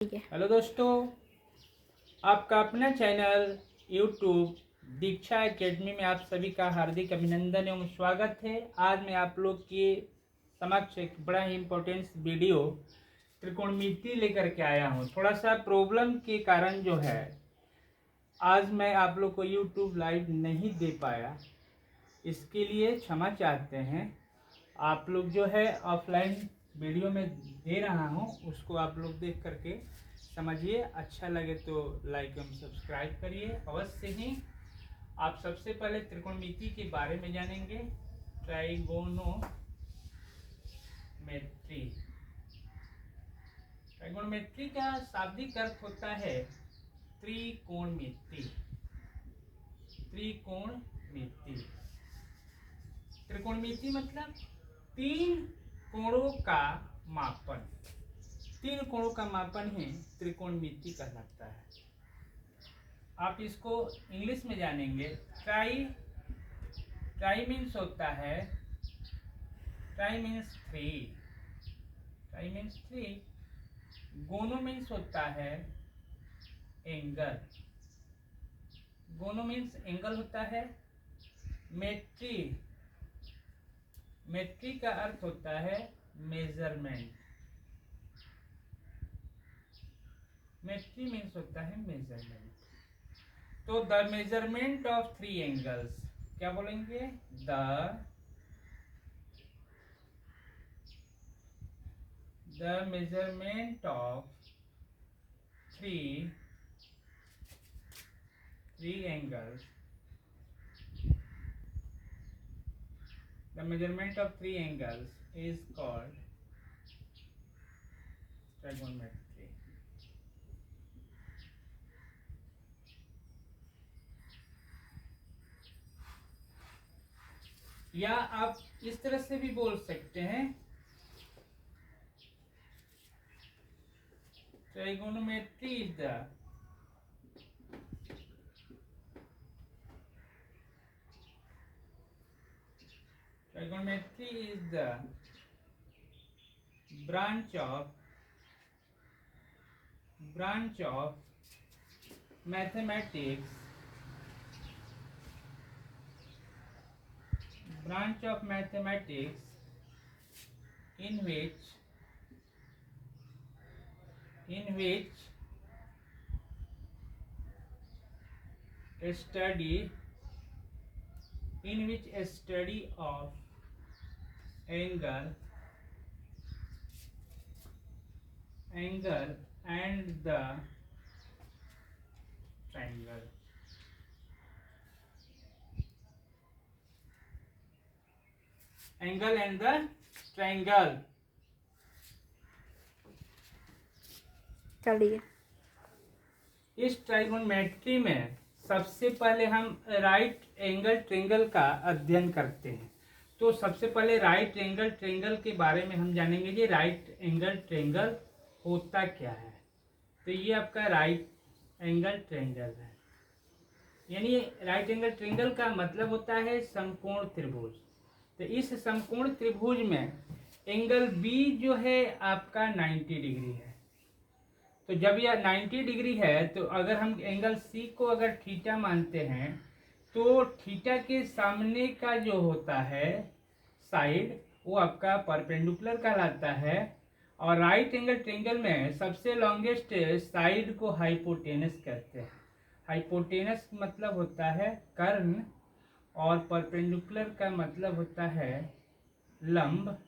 ठीक है। हेलो दोस्तों, आपका अपना चैनल यूट्यूब दीक्षा एकेडमी में आप सभी का हार्दिक अभिनंदन एवं स्वागत है। आज मैं आप लोग के समक्ष एक बड़ा ही इम्पोर्टेंट वीडियो त्रिकोणमिति लेकर के आया हूँ। थोड़ा सा प्रॉब्लम के कारण जो है आज मैं आप लोग को यूट्यूब लाइव नहीं दे पाया, इसके लिए क्षमा चाहते हैं। आप लोग जो है ऑफलाइन वीडियो में दे रहा हूँ, उसको आप लोग देख करके समझिए। अच्छा लगे तो लाइक एवं सब्सक्राइब करिए अवश्य ही। आप सबसे पहले त्रिकोणमिति के बारे में जानेंगे। ट्राइगोनोमेट्री। ट्राइगोनोमेट्री का शाब्दिक अर्थ होता है त्रिकोणमिति। त्रिकोणमिति त्रिकोणमिति मतलब तीन कोणों का मापन। तीन कोणों का मापन ही त्रिकोणमिति कहलाता है। आप इसको इंग्लिश में जानेंगे। ट्राई मीन्स होता है, try means three. Try means three. गोनो मीन्स होता है एंगल। गोनो मीन्स एंगल होता है। मेट्री, मेट्री का अर्थ होता है मेजरमेंट। मेट्री मीन्स होता है मेजरमेंट। तो the measurement of three angles, क्या बोलेंगे? The measurement of three angles, the measurement of three angles is called trigonometry. या आप इस तरह से भी बोल सकते हैं, trigonometry is the branch of mathematics, in which a study of angle and the triangle. Angle and the triangle. चलिए, इस ट्राइगोनोमेट्री में सबसे पहले हम राइट एंगल ट्रायंगल का अध्ययन करते हैं। तो सबसे पहले राइट एंगल ट्रायंगल के बारे में हम जानेंगे। ये राइट एंगल ट्रायंगल होता क्या है। तो ये आपका राइट एंगल ट्रायंगल है, यानी राइट एंगल ट्रायंगल का मतलब होता है समकोण त्रिभुज। तो इस समकोण त्रिभुज में एंगल बी जो है आपका 90 डिग्री है। तो जब यह 90 डिग्री है, तो अगर हम एंगल सी को अगर थीटा मानते हैं, तो थीटा के सामने का जो होता है साइड, वो आपका परपेंडिकुलर कहलाता है। और राइट एंगल ट्रायंगल में सबसे लॉन्गेस्ट साइड को हाइपोटेनस कहते हैं। हाइपोटेनस मतलब होता है कर्ण, और परपेंडिकुलर का मतलब होता है लंब,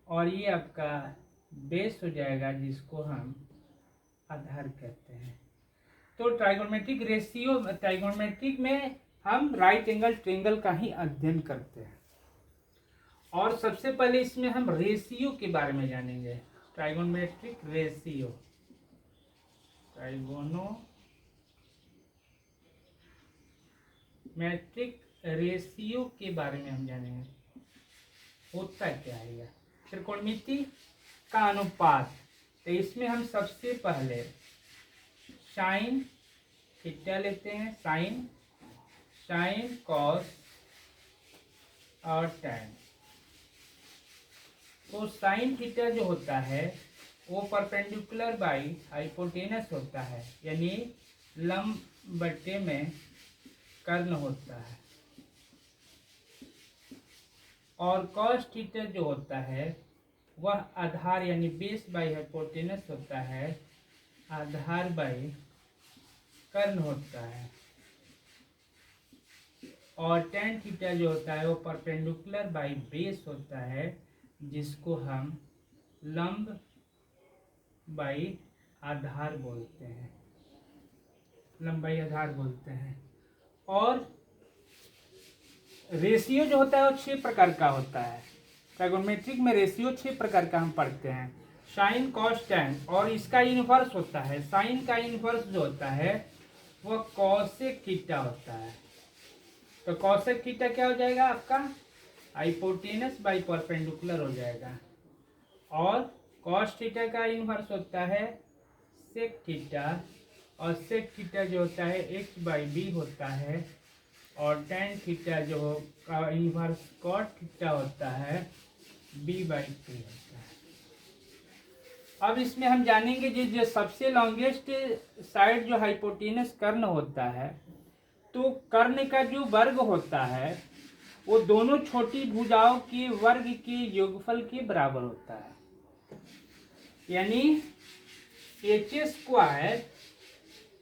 और ये आपका बेस हो जाएगा, जिसको हम आधार कहते हैं। तो ट्राइगोनोमेट्रिक में हम राइट एंगल ट्रायंगल का ही अध्ययन करते हैं। और सबसे पहले इसमें हम रेशियो के बारे में जानेंगे। ट्राइगोनोमेट्रिक रेशियो, ट्राइगोनोमेट्रिक रेशियो के बारे में हम जानेंगे। होता क्या है यह? त्रिकोणमिति का अनुपात। तो इसमें हम सबसे पहले साइन थीटा लेते हैं, साइन कॉस और टैन। तो साइन थीटा जो होता है वो परपेंडिकुलर बाई हाइपोटेनस होता है, यानी लंब बट्टे में कर्ण होता है। और कॉस थीटा जो होता है वह आधार यानी बेस बाई हाइपोटेनस होता है, आधार बाई कर्ण होता है। और टेन थीटा जो होता है वो परपेंडिकुलर बाई बेस होता है, जिसको हम लंब बाई आधार बोलते हैं, लंबाई आधार बोलते हैं। और रेशियो जो होता है वो 6 प्रकार का होता है। ट्राइगोनोमेट्रिक में रेशियो 6 प्रकार का हम पढ़ते हैं, साइन कॉस टैन, और इसका इनवर्स होता है। साइन का इनवर्स जो होता है वह कॉसेक थीटा होता है। तो कॉसेक थीटा क्या हो जाएगा आपका, हाइपोटेनस बाई परपेंडिकुलर हो जाएगा। और कॉस थीटा का इनवर्स होता है सेक थीटा, और सेक थीटा जो होता है एच बाई बी होता है। और टेन थीटा जो का इनवर्स कॉट थीटा होता है बी बाई टू होता है। अब इसमें हम जानेंगे जो सबसे लॉन्गेस्ट साइड जो हाइपोटेनस कर्ण होता है, तो कर्ण का जो वर्ग होता है वो दोनों छोटी भुजाओं के वर्ग के योगफल के बराबर होता है। यानी h square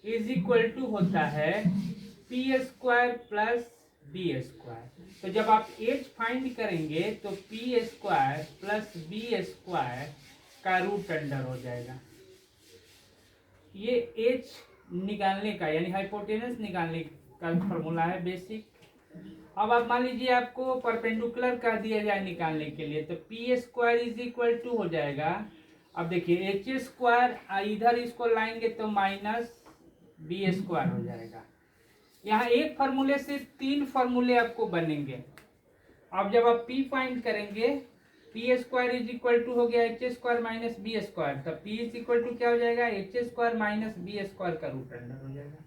is equal to होता है p square plus b square. तो जब आप एच फाइंड करेंगे तो p square plus b square का रूट अंडर हो जाएगा। ये एच निकालने का यानी हाइपोटेनस निकालने का फॉर्मूला है बेसिक। अब आप मान लीजिए आपको परपेंडिकुलर कह दिया जाए निकालने के लिए, तो p square is equal to हो जाएगा। अब देखिए एच स्क्वायर इधर इसको लाएंगे तो माइनस बी स्क्वायर हो जाएगा। यहाँ एक फार्मूले से 3 फार्मूले आपको बनेंगे। अब जब आप P फाइंड करेंगे, p square is equal to हो गया h square minus b square, तो P इज इक्वल टू क्या हो जाएगा, h square minus b square का रूट अंडर हो जाएगा।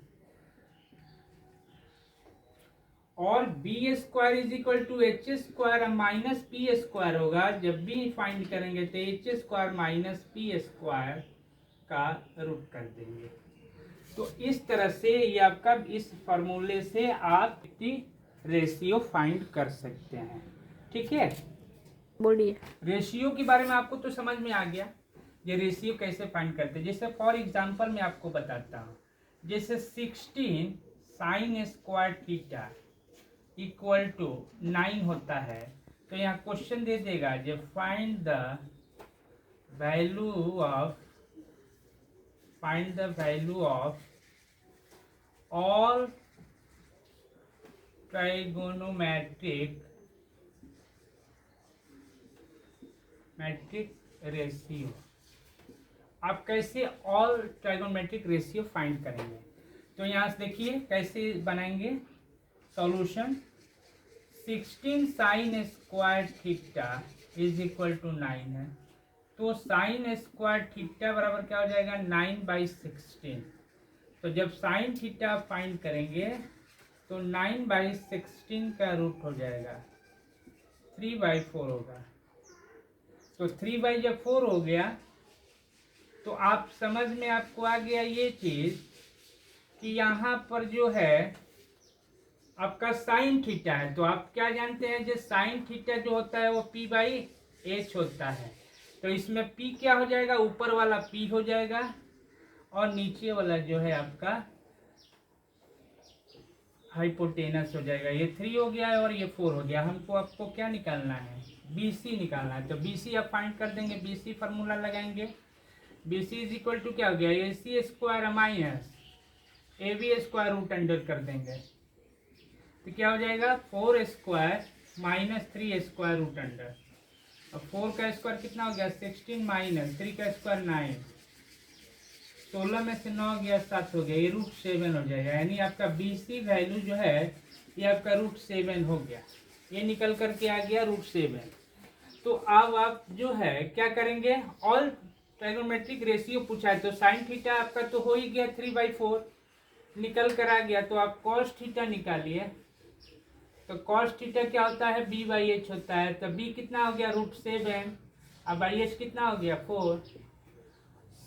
और b square is equal to h square minus p square होगा। जब भी फाइंड करेंगे तो h square minus p square का रूट कर देंगे। तो इस तरह से ये आपका इस फार्मूले से आप रेशियो फाइंड कर सकते हैं। ठीक है, बोलिए। रेशियो के बारे में आपको तो समझ में आ गया, ये रेशियो कैसे फाइंड करते हैं। जैसे फॉर एग्जांपल मैं आपको बताता हूँ, जैसे 16 sine square theta equal to 9 होता है, तो यहाँ क्वेश्चन दे देगा जो find the value of all trigonometric ratio. आप कैसे ऑल ट्राइगोनोमेट्रिक रेशियो फाइंड करेंगे, तो यहाँ से देखिए कैसे बनाएंगे solution. 16 sine square theta is equal to 9 है, तो साइन स्क्वायर थीटा बराबर क्या हो जाएगा 9/16। तो जब साइन थीटा फाइंड करेंगे तो 9/16 का रूट हो जाएगा 3/4 होगा। तो 3/4 हो गया, तो आप समझ में आपको आ गया ये चीज कि यहाँ पर जो है आपका साइन थीटा है। तो आप क्या जानते हैं, जो साइन थीटा जो होता है वो p/h होता है। तो इसमें p क्या हो जाएगा, ऊपर वाला p हो जाएगा और नीचे वाला जो है आपका हाइपोटेनस हो जाएगा। ये 3 हो गया है और ये 4 हो गया। हमको आपको क्या निकालना है, BC निकालना है। तो BC आप फाइंड कर देंगे, BC फार्मूला लगाएंगे। BC इज इक्वल टू क्या हो गया, AC square minus AB square root under कर देंगे, तो क्या हो जाएगा 4 square minus 3 square root under. और 4 का स्क्वायर कितना हो गया 16 माइनस 3 का स्क्वायर 9, 16 में से 9 गया 7 हो गया, ये √7 हो जाएगा। यानी आपका BC वैल्यू जो है ये आपका √7 हो गया, ये निकल करके आ गया √7। तो अब आप जो है क्या करेंगे, ऑल ट्राइगोनोमेट्रिक रेशियो पूछा है, तो साइन थीटा आपका तो हो ही गया 3/4 निकल कर आ गया। तो आप कॉस थीटा निकालिए, तो कॉस थीटा क्या होता है b/h होता है। तो b कितना हो गया √7, अब h कितना हो गया 4,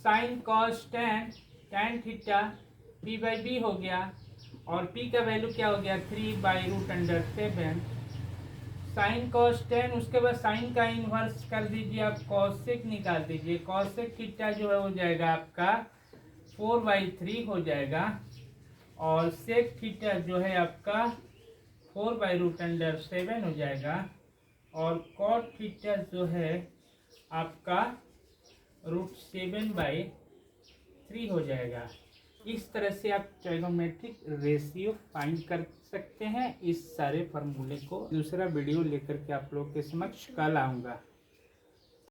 sine cos tan, tan theta p by b हो गया, और पी का वैल्यू क्या हो गया 3/√7। साइन कॉस टेन, उसके बाद साइन का इन्वर्स कर दीजिए, आप कॉसेक निकाल दीजिए, कॉसेक थीटा जो है हो जाएगा आपका 4/3 हो जाएगा, और सेक थीटा जो है आपका 4/√7 हो जाएगा, और कॉट थीटा जो है आपका √7/3 हो जाएगा। इस तरह से आप ट्राइगोनोमेट्रिक रेशियो फाइंड कर सकते हैं। इस सारे फार्मूले को दूसरा वीडियो लेकर के आप लोग के समक्ष कल आऊँगा।